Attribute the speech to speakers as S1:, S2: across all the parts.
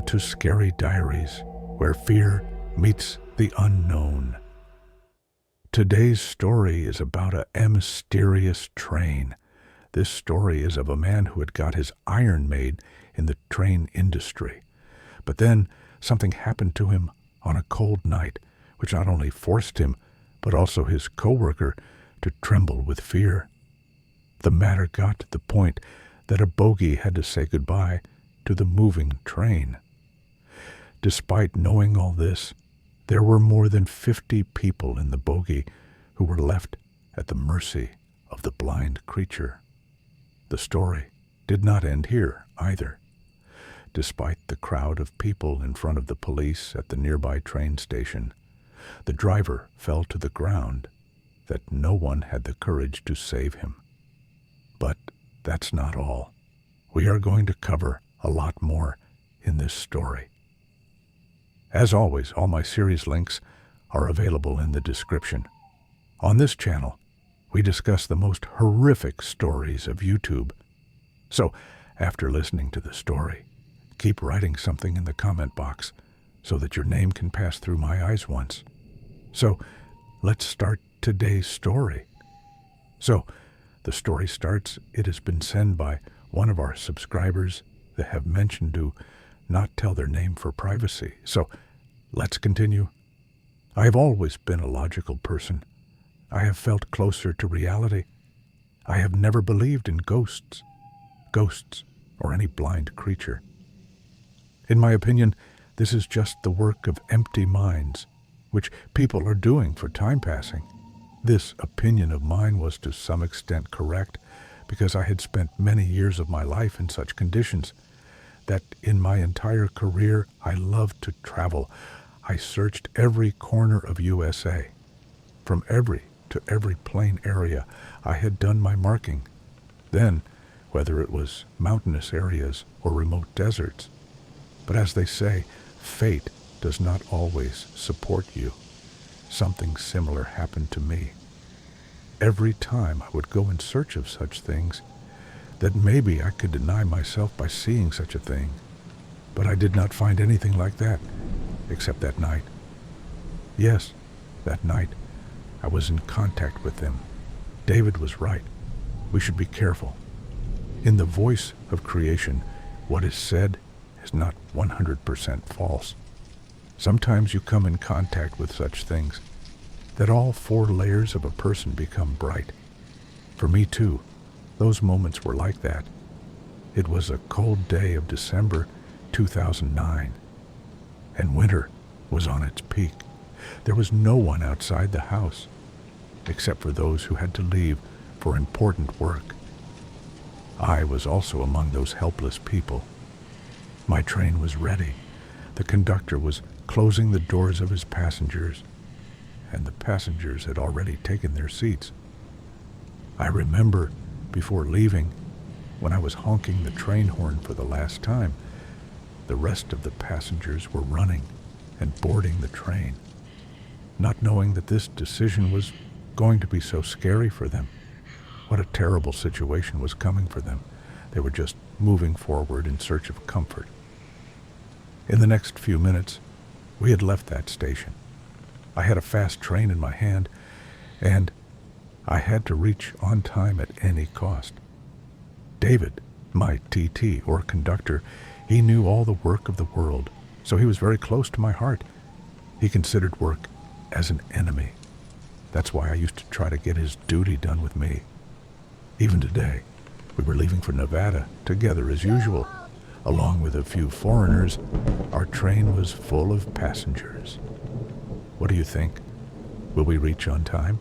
S1: to Scary Diaries, where fear meets the unknown. Today's story is about a mysterious train. This story is of a man who had got his iron made in the train industry. But then something happened to him on a cold night, which not only forced him, but also his co-worker, to tremble with fear. The matter got to the point that a bogie had to say goodbye to the moving train. Despite knowing all this, there were more than 50 people in the bogie who were left at the mercy of the blind creature. The story did not end here either. Despite the crowd of people in front of the police at the nearby train station, the driver fell to the ground, that no one had the courage to save him. But that's not all. We are going to cover a lot more in this story. As always, all my series links are available in the description. On this channel, we discuss the most horrific stories of YouTube. So, after listening to the story, keep writing something in the comment box so that your name can pass through my eyes once. So, let's start today's story. So, the story starts, it has been sent by one of our subscribers that have mentioned to not tell their name for privacy. So, let's continue. I have always been a logical person. I have felt closer to reality. I have never believed in ghosts, or any blind creature. In my opinion, this is just the work of empty minds, which people are doing for time passing. This opinion of mine was to some extent correct, because I had spent many years of my life in such conditions, that in my entire career I loved to travel. I searched every corner of USA. From every to every plain area I had done my marking. Then, whether it was mountainous areas or remote deserts. But as they say, fate does not always support you. Something similar happened to me. Every time I would go in search of such things, that maybe I could deny myself by seeing such a thing. But I did not find anything like that, except that night. Yes, that night, I was in contact with them. David was right. We should be careful. In the voice of creation, what is said is not 100% false. Sometimes you come in contact with such things, that all 4 layers of a person become bright. For me too, those moments were like that. It was a cold day of December 2009, and winter was on its peak. There was no one outside the house, except for those who had to leave for important work. I was also among those helpless people. My train was ready. The conductor was closing the doors of his passengers, and the passengers had already taken their seats. I remember, before leaving, when I was honking the train horn for the last time, the rest of the passengers were running and boarding the train, not knowing that this decision was going to be so scary for them. What a terrible situation was coming for them. They were just moving forward in search of comfort. In the next few minutes, we had left that station. I had a fast train in my hand, and I had to reach on time at any cost. David, my TT or conductor, he knew all the work of the world, so he was very close to my heart. He considered work as an enemy. That's why I used to try to get his duty done with me. Even today, we were leaving for Nevada, together as usual. Along with a few foreigners, our train was full of passengers. What do you think? Will we reach on time?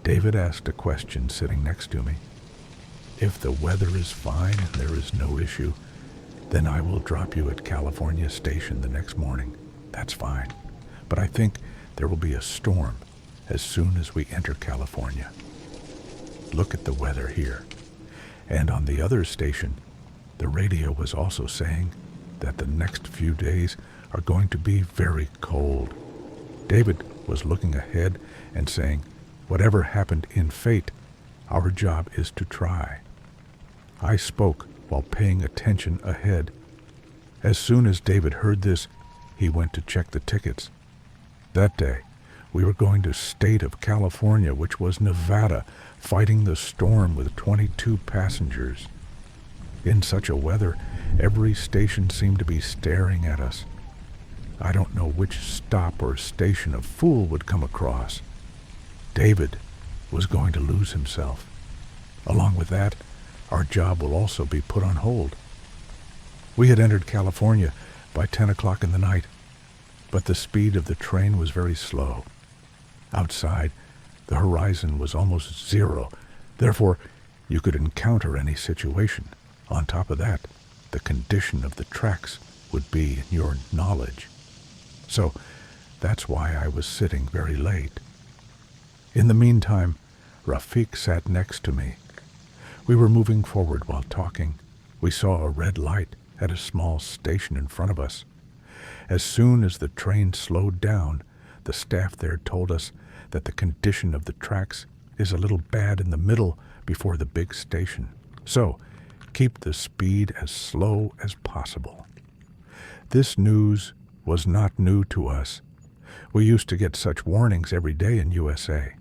S1: David asked a question sitting next to me. If the weather is fine and there is no issue, then I will drop you at California Station the next morning. That's fine. But I think there will be a storm as soon as we enter California. Look at the weather here. And on the other station, the radio was also saying that the next few days are going to be very cold. David was looking ahead and saying, whatever happened in fate, our job is to try. I spoke while paying attention ahead, As soon as David heard this, he went to check the tickets. That day, we were going to state of California, which was Nevada, fighting the storm with 22 passengers. In such a weather, every station seemed to be staring at us. I don't know which stop or station a fool would come across. David was going to lose himself. Along with that, our job will also be put on hold. We had entered California by 10 o'clock in the night, but the speed of the train was very slow. Outside, the horizon was almost zero. Therefore, you could encounter any situation. On top of that, the condition of the tracks would be in your knowledge. So, that's why I was sitting very late. In the meantime, Rafik sat next to me. We were moving forward while talking. We saw a red light at a small station in front of us. As soon as the train slowed down, the staff there told us that the condition of the tracks is a little bad in the middle before the big station. So, keep the speed as slow as possible. This news was not new to us. We used to get such warnings every day in USA.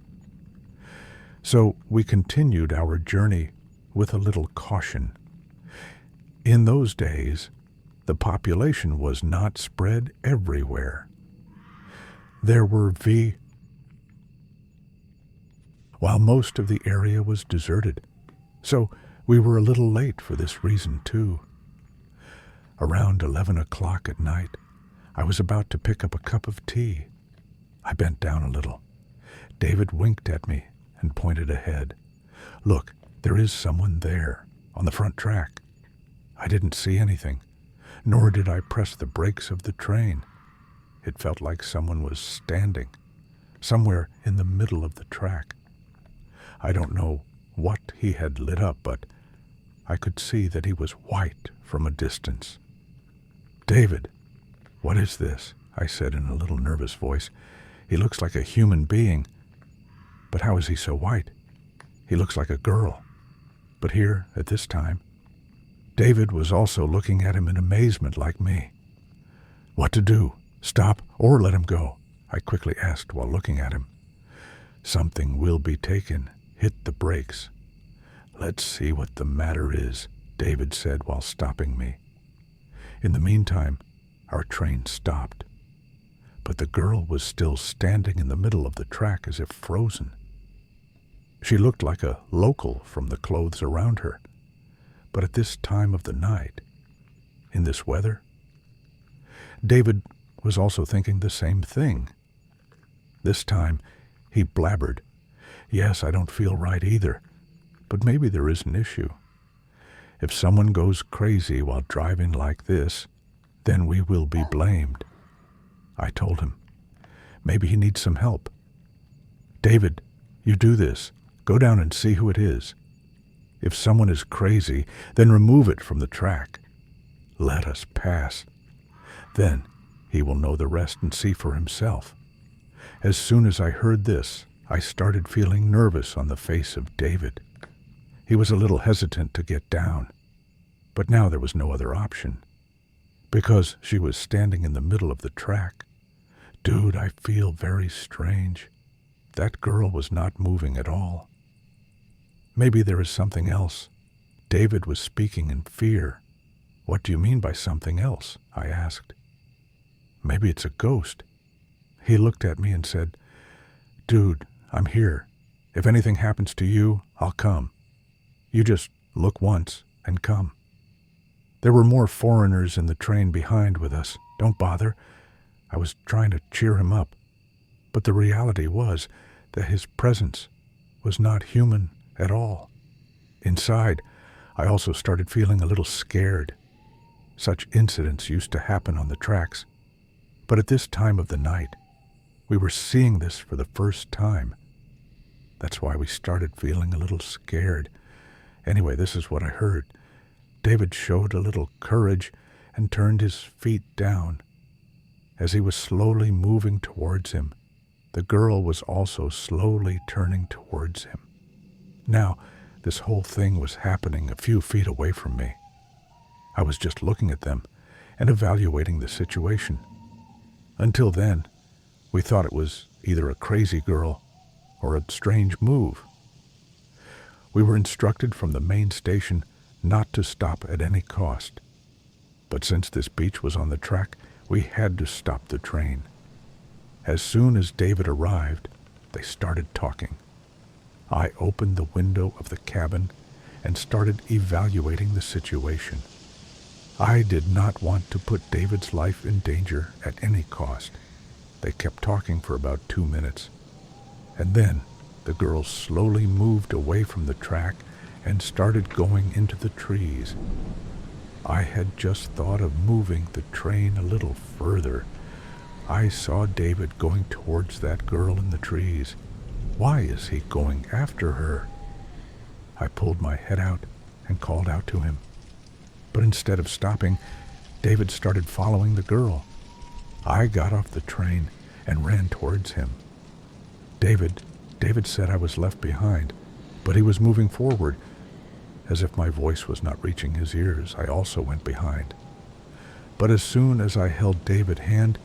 S1: So we continued our journey with a little caution. In those days, the population was not spread everywhere. There were while most of the area was deserted. So we were a little late for this reason too. Around 11 o'clock at night, I was about to pick up a cup of tea. I bent down a little. David winked at me and pointed ahead. Look, there is someone there, on the front track. I didn't see anything, nor did I press the brakes of the train. It felt like someone was standing, somewhere in the middle of the track. I don't know what he had lit up, but I could see that he was white from a distance. David, what is this? I said in a little nervous voice. He looks like a human being. But how is he so white? He looks like a girl. But here, at this time, David was also looking at him in amazement like me. What to do? Stop or let him go? I quickly asked while looking at him. Something will be taken. Hit the brakes. Let's see what the matter is, David said while stopping me. In the meantime, our train stopped. But the girl was still standing in the middle of the track as if frozen. She looked like a local from the clothes around her. But at this time of the night, in this weather, David was also thinking the same thing. This time, he blabbered, "Yes, I don't feel right either, but maybe there is an issue. If someone goes crazy while driving like this, then we will be blamed." I told him, maybe he needs some help. "David, you do this. Go down and see who it is. If someone is crazy, then remove it from the track. Let us pass. Then he will know the rest and see for himself." As soon as I heard this, I started feeling nervous on the face of David. He was a little hesitant to get down, but now there was no other option, because she was standing in the middle of the track. Dude, I feel very strange. That girl was not moving at all. Maybe there is something else. David was speaking in fear. "What do you mean by something else?" I asked. "Maybe it's a ghost." He looked at me and said, "Dude, I'm here. If anything happens to you, I'll come. You just look once and come." There were more foreigners in the train behind with us. "Don't bother." I was trying to cheer him up, but the reality was that his presence was not human at all. Inside, I also started feeling a little scared. Such incidents used to happen on the tracks, but at this time of the night, we were seeing this for the first time. That's why we started feeling a little scared. Anyway, this is what I heard. David showed a little courage and turned his feet down. As he was slowly moving towards him, the girl was also slowly turning towards him. Now, this whole thing was happening a few feet away from me. I was just looking at them, and evaluating the situation. Until then, we thought it was either a crazy girl or a strange move. We were instructed from the main station not to stop at any cost. But since this beach was on the track, we had to stop the train. As soon as David arrived, they started talking. I opened the window of the cabin and started evaluating the situation. I did not want to put David's life in danger at any cost. They kept talking for about 2 minutes, and then the girl slowly moved away from the track and started going into the trees. I had just thought of moving the train a little further. I saw David going towards that girl in the trees. Why is he going after her? I pulled my head out and called out to him. But instead of stopping, David started following the girl. I got off the train and ran towards him. David said I was left behind, but he was moving forward. As if my voice was not reaching his ears, I also went behind. But as soon as I held David's hand,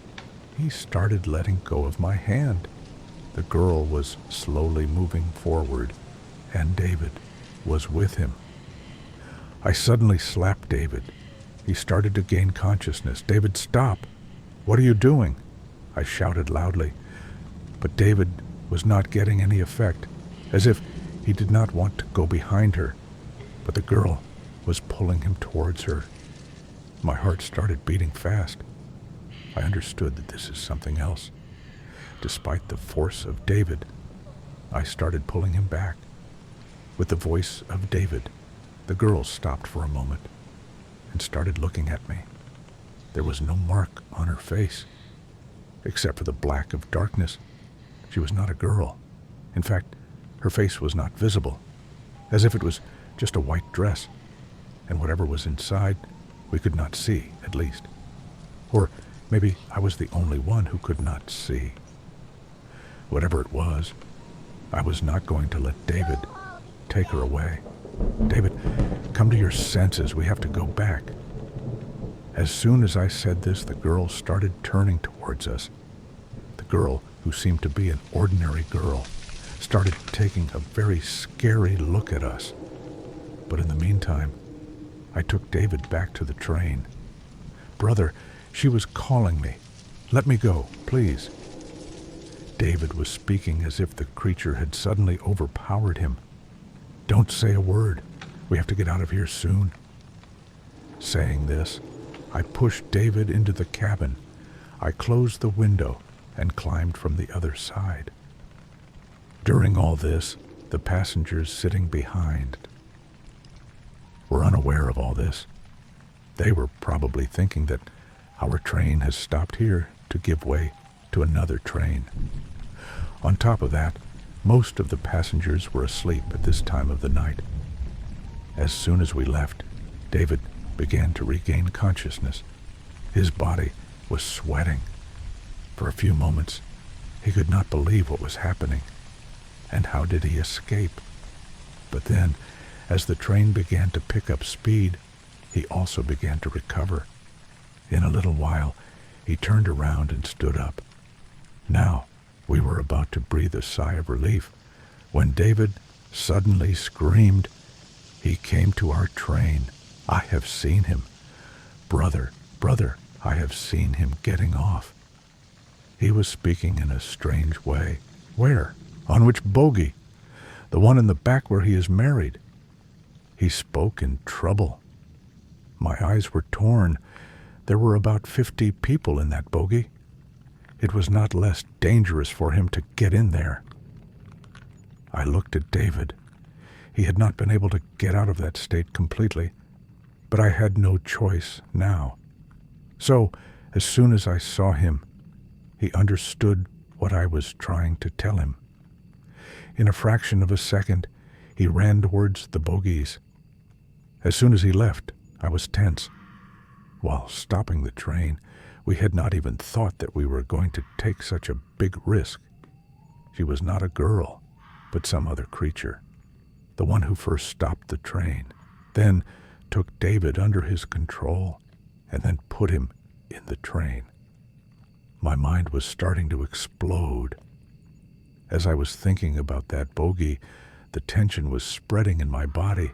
S1: he started letting go of my hand. The girl was slowly moving forward, and David was with him. I suddenly slapped David. He started to gain consciousness. "David, stop! What are you doing?" I shouted loudly. But David was not getting any effect, as if he did not want to go behind her. But the girl was pulling him towards her. My heart started beating fast. I understood that this is something else. Despite the force of David, I started pulling him back. With the voice of David, the girl stopped for a moment and started looking at me. There was no mark on her face, except for the black of darkness. She was not a girl. In fact, her face was not visible, as if it was just a white dress, and whatever was inside, we could not see, at least. Or maybe I was the only one who could not see. Whatever it was, I was not going to let David take her away. "David, come to your senses. We have to go back." As soon as I said this, the girl started turning towards us. The girl, who seemed to be an ordinary girl, started taking a very scary look at us. But in the meantime, I took David back to the train. "Brother, she was calling me. Let me go, please." David was speaking as if the creature had suddenly overpowered him. "Don't say a word. We have to get out of here soon." Saying this, I pushed David into the cabin. I closed the window and climbed from the other side. During all this, the passengers sitting behind were unaware of all this. They were probably thinking that our train has stopped here to give way to another train. On top of that, most of the passengers were asleep at this time of the night. As soon as we left, David began to regain consciousness. His body was sweating. For a few moments, he could not believe what was happening. And how did he escape? But then, as the train began to pick up speed, he also began to recover. In a little while, he turned around and stood up. Now, we were about to breathe a sigh of relief when David suddenly screamed. He came to our train. "I have seen him. Brother, I have seen him getting off." He was speaking in a strange way. "Where? On which bogie?" "The one in the back where he is married." He spoke in trouble. My eyes were torn. There were about 50 people in that bogie. It was not less dangerous for him to get in there. I looked at David. He had not been able to get out of that state completely, but I had no choice now. So, as soon as I saw him, he understood what I was trying to tell him. In a fraction of a second, he ran towards the bogies. As soon as he left, I was tense. While stopping the train, we had not even thought that we were going to take such a big risk. She was not a girl, but some other creature. The one who first stopped the train, then took David under his control. and then put him in the train. My mind was starting to explode. As I was thinking about that bogey, the tension was spreading in my body.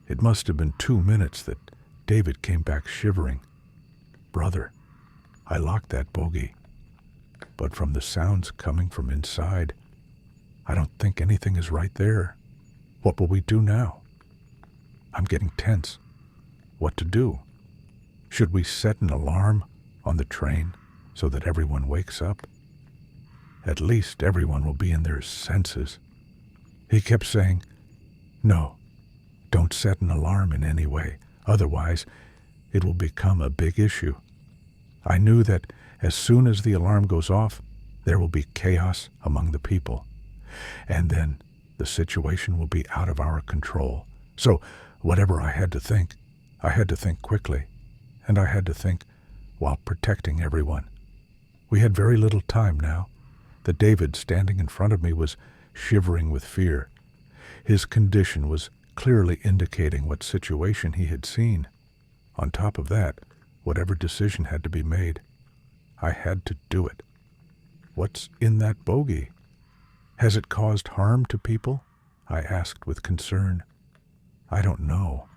S1: It must have been 2 minutes that David came back shivering. "Brother, I locked that bogey, but from the sounds coming from inside, I don't think anything is right there. What will we do now?" I'm getting tense. What to do? Should we set an alarm on the train so that everyone wakes up? At least everyone will be in their senses. He kept saying, "No, don't set an alarm in any way. Otherwise, it will become a big issue." I knew that as soon as the alarm goes off, there will be chaos among the people. And then the situation will be out of our control. So whatever I had to think quickly, and I had to think while protecting everyone. We had very little time now. The David standing in front of me was shivering with fear. His condition was clearly indicating what situation he had seen. On top of that, whatever decision had to be made, I had to do it. What's in that bogey? Has it caused harm to people? I asked with concern. I don't know.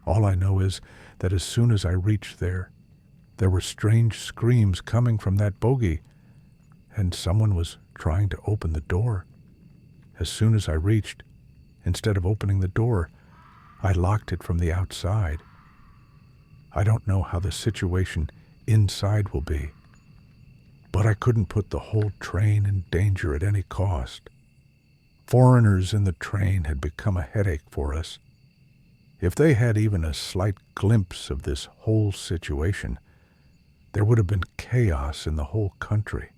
S1: All I know is that as soon as I reached there were strange screams coming from that bogey, and someone was trying to open the door. As soon as I reached, instead of opening the door, I locked it from the outside. I don't know how the situation inside will be, but I couldn't put the whole train in danger at any cost. Foreigners in the train had become a headache for us. If they had even a slight glimpse of this whole situation, there would have been chaos in the whole country.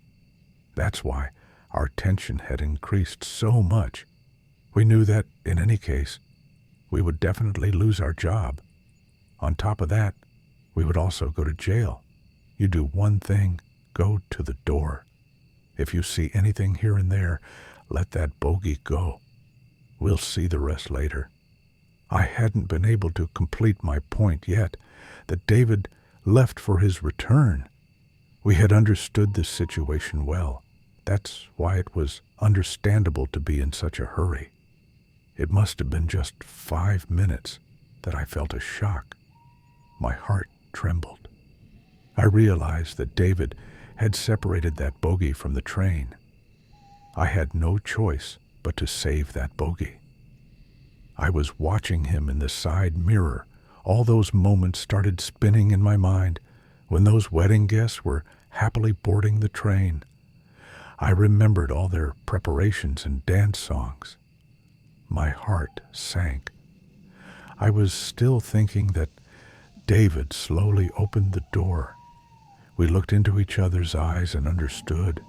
S1: That's why our tension had increased so much. We knew that, in any case, we would definitely lose our job. On top of that, we would also go to jail. You do one thing, go to the door. If you see anything here and there, let that bogey go. We'll see the rest later. I hadn't been able to complete my point yet, that David left for his return. We had understood this situation well. That's why it was understandable to be in such a hurry. It must have been just 5 minutes that I felt a shock. My heart trembled. I realized that David had separated that bogey from the train. I had no choice but to save that bogey. I was watching him in the side mirror. All those moments started spinning in my mind when those wedding guests were happily boarding the train. I remembered all their preparations and dance songs. My heart sank. I was still thinking that David slowly opened the door. We looked into each other's eyes and understood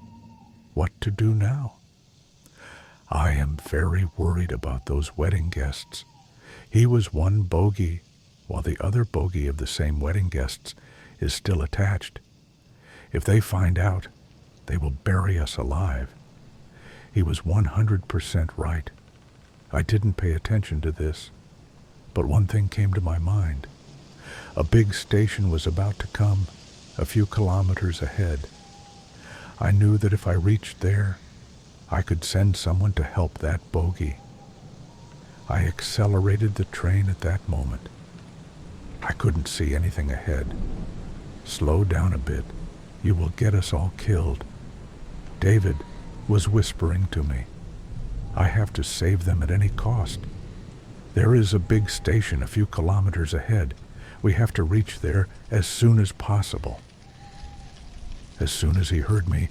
S1: what to do now. I am very worried about those wedding guests. He was one bogey, while the other bogey of the same wedding guests is still attached. If they find out, they will bury us alive. He was 100% right. I didn't pay attention to this, but one thing came to my mind. A big station was about to come, a few kilometers ahead. I knew that if I reached there, I could send someone to help that bogey. I accelerated the train at that moment. I couldn't see anything ahead. "Slow down a bit. You will get us all killed." David was whispering to me. "I have to save them at any cost. There is a big station a few kilometers ahead. We have to reach there as soon as possible." As soon as he heard me,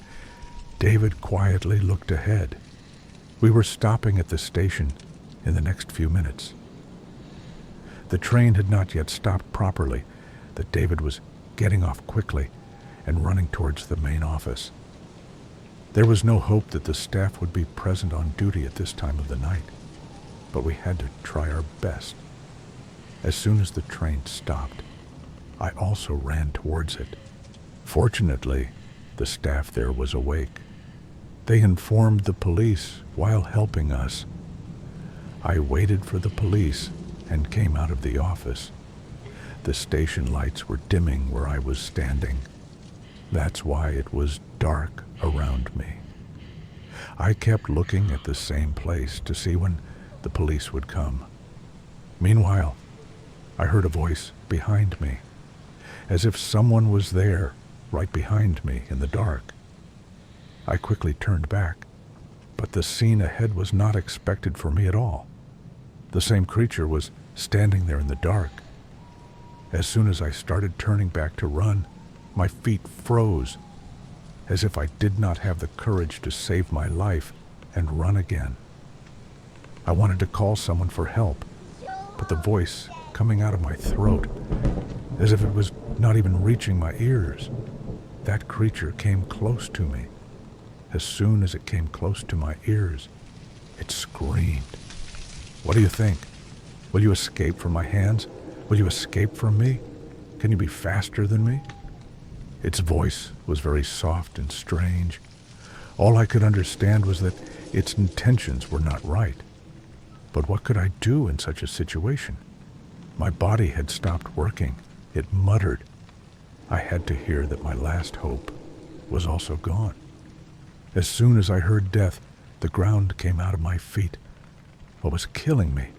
S1: David quietly looked ahead. We were stopping at the station in the next few minutes. The train had not yet stopped properly, that David was getting off quickly and running towards the main office. There was no hope that the staff would be present on duty at this time of the night, but we had to try our best. As soon as the train stopped, I also ran towards it. Fortunately, the staff there was awake. They informed the police while helping us. I waited for the police and came out of the office. The station lights were dimming where I was standing. That's why it was dark around me. I kept looking at the same place to see when the police would come. Meanwhile, I heard a voice behind me, as if someone was there right behind me in the dark. I quickly turned back, but the scene ahead was not expected for me at all. The same creature was standing there in the dark. As soon as I started turning back to run, my feet froze, as if I did not have the courage to save my life and run again. I wanted to call someone for help, but the voice coming out of my throat, as if it was not even reaching my ears, that creature came close to me. As soon as it came close to my ears, it screamed. What do you think? Will you escape from my hands? Will you escape from me? Can you be faster than me? Its voice was very soft and strange. All I could understand was that its intentions were not right. But what could I do in such a situation? My body had stopped working. It muttered. I had to hear that my last hope was also gone. As soon as I heard death, the ground came out of my feet. What was killing me?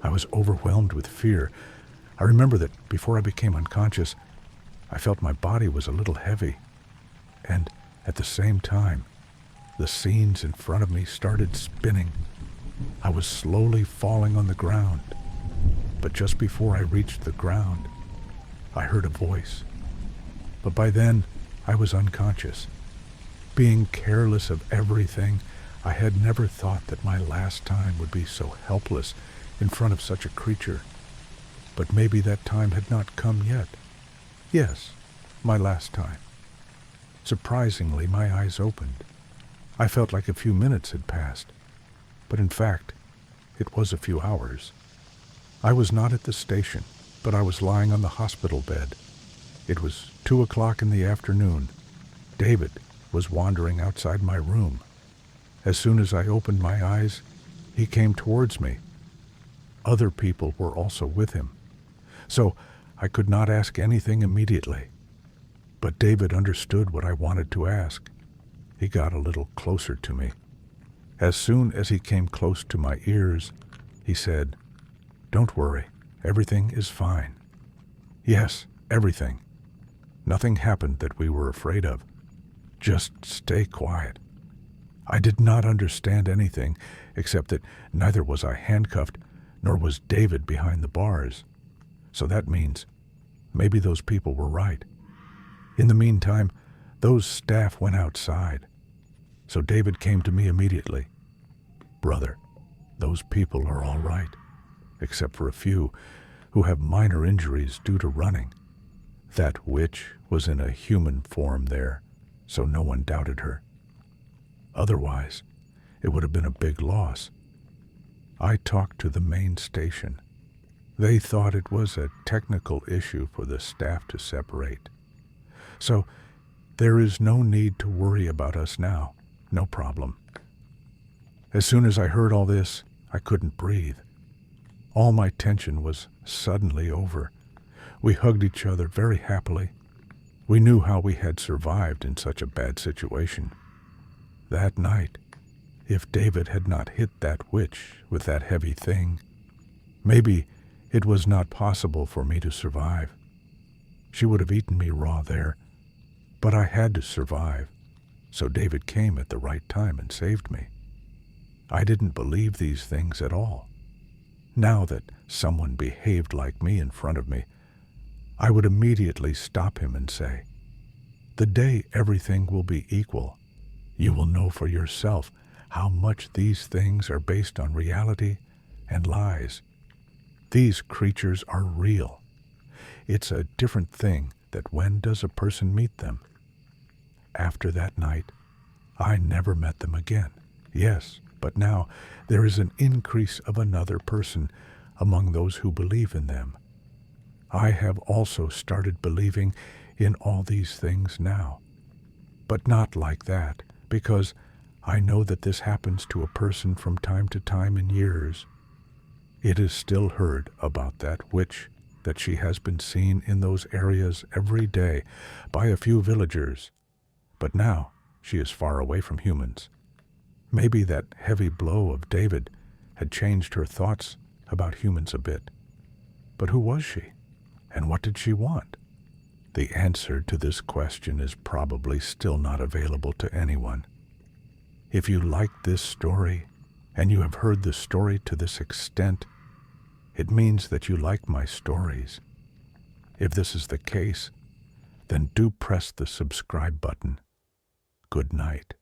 S1: I was overwhelmed with fear. I remember that before I became unconscious, I felt my body was a little heavy. And at the same time, the scenes in front of me started spinning. I was slowly falling on the ground. But just before I reached the ground, I heard a voice. But by then, I was unconscious. Being careless of everything, I had never thought that my last time would be so helpless in front of such a creature. But maybe that time had not come yet. Yes, my last time. Surprisingly, my eyes opened. I felt like a few minutes had passed, but in fact, it was a few hours. I was not at the station, but I was lying on the hospital bed. It was 2:00 in the afternoon. David was wandering outside my room. As soon as I opened my eyes, he came towards me. Other people were also with him, so I could not ask anything immediately. But David understood what I wanted to ask. He got a little closer to me. As soon as he came close to my ears, he said, "Don't worry, everything is fine." Yes, everything. Nothing happened that we were afraid of. Just stay quiet. I did not understand anything, except that neither was I handcuffed, nor was David behind the bars. So that means maybe those people were right. In the meantime, those staff went outside. So David came to me immediately. "Brother, those people are all right, except for a few who have minor injuries due to running. That witch was in a human form there, so no one doubted her. Otherwise, it would have been a big loss." I talked to the main station. They thought it was a technical issue for the staff to separate. So there is no need to worry about us now. No problem. As soon as I heard all this, I couldn't breathe. All my tension was suddenly over. We hugged each other very happily. We knew how we had survived in such a bad situation. That night, if David had not hit that witch with that heavy thing, maybe it was not possible for me to survive. She would have eaten me raw there, but I had to survive, so David came at the right time and saved me. I didn't believe these things at all. Now that someone behaved like me in front of me, I would immediately stop him and say, "The day everything will be equal, you will know for yourself how much these things are based on reality and lies. These creatures are real. It's a different thing that when does a person meet them?" After that night, I never met them again. Yes, but now there is an increase of another person among those who believe in them. I have also started believing in all these things now, but not like that, because I know that this happens to a person from time to time in years. It is still heard about that witch that she has been seen in those areas every day by a few villagers, but now she is far away from humans. Maybe that heavy blow of David had changed her thoughts about humans a bit. But who was she? And what did she want? The answer to this question is probably still not available to anyone. If you like this story, and you have heard the story to this extent, it means that you like my stories. If this is the case, then do press the subscribe button. Good night.